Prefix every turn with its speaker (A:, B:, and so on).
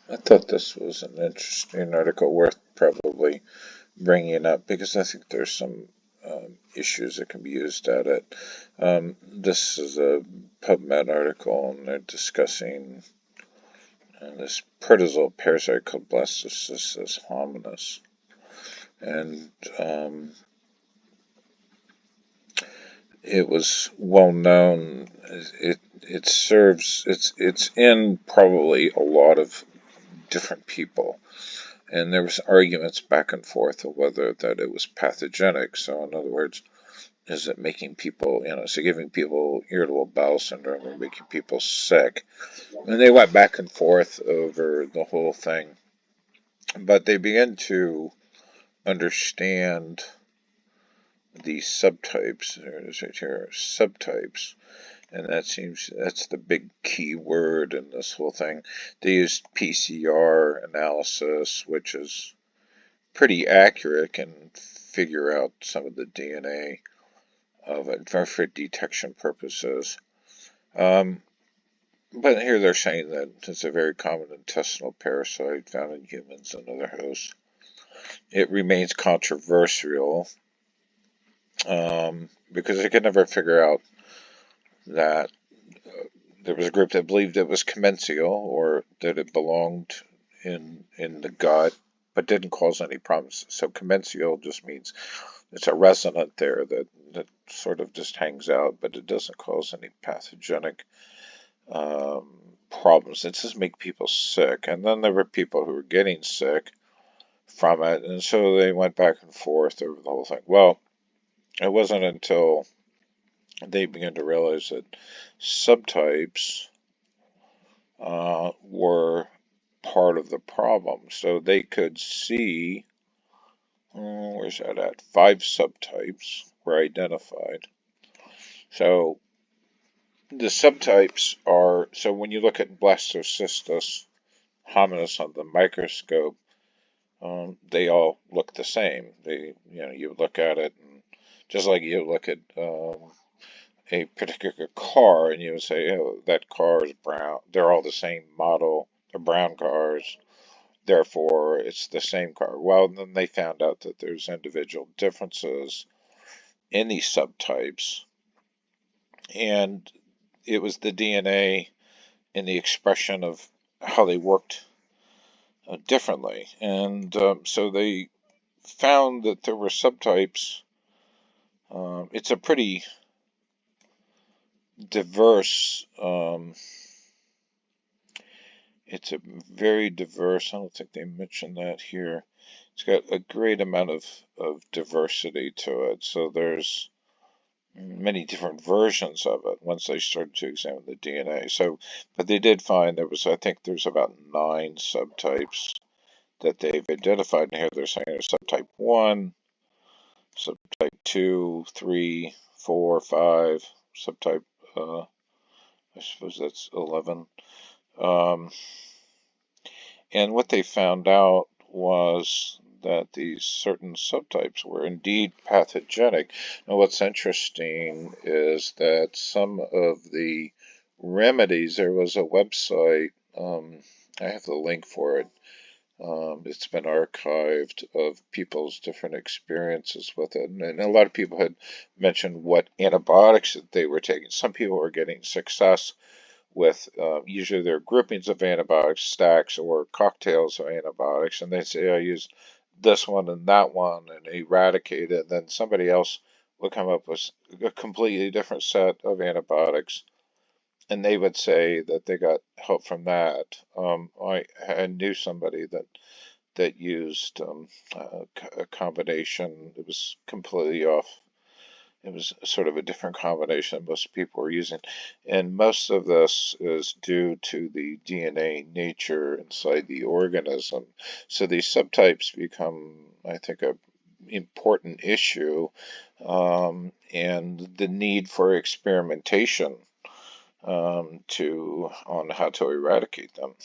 A: I thought this was an interesting article worth probably bringing up because I think there's some issues that can be used at it. This is a PubMed article, and they're discussing this protozoal parasite called Blastocystis hominis, and it was well known. It serves it's in probably a lot of different people. And there was arguments back and forth of whether that it was pathogenic. So in other words, is it making people, so giving people irritable bowel syndrome or making people sick? And they went back and forth over the whole thing. But they began to understand the subtypes. There it is right here, subtypes. And that's the big key word in this whole thing. They used PCR analysis, which is pretty accurate, can figure out some of the DNA of it for detection purposes. But here they're saying that it's a very common intestinal parasite found in humans and other hosts. It remains controversial because they could never figure out that there was a group that believed it was commensal or that it belonged in the gut, but didn't cause any problems. So commensal just means it's a resonant there that sort of just hangs out, but it doesn't cause any pathogenic problems. It just makes people sick. And then there were people who were getting sick from it, and so they went back and forth over the whole thing. Well, it wasn't until they began to realize that subtypes were part of the problem. So they could see, where's that at? 5 subtypes were identified. So the subtypes are, so when you look at Blastocystis hominis on the microscope, they all look the same. You look at it, and just like you look at a particular car, and you would say, oh, that car is brown. They're all the same model. They're brown cars. Therefore, it's the same car. Well, then they found out that there's individual differences in these subtypes, and it was the DNA and the expression of how they worked differently. And so they found that there were subtypes. It's a pretty diverse, it's a very diverse, I don't think they mentioned that here. It's got a great amount of diversity to it. So there's many different versions of it once they started to examine the DNA. So, but they did find I think there's about 9 subtypes that they've identified. And here they're saying there's subtype 1, subtype 2, 3, 4, 5, subtype, I suppose that's 11. And what they found out was that these certain subtypes were indeed pathogenic. Now, what's interesting is that some of the remedies, there was a website, I have the link for it. It's been archived of people's different experiences with it. And a lot of people had mentioned what antibiotics that they were taking. Some people were getting success with usually their groupings of antibiotics, stacks, or cocktails of antibiotics, and they say, I use this one and that one and eradicate it. And then somebody else will come up with a completely different set of antibiotics, and they would say that they got help from that. I knew somebody that used a combination that was completely off. It was sort of a different combination most people were using. And most of this is due to the DNA nature inside the organism. So these subtypes become, I think, an important issue, and the need for experimentation on how to eradicate them.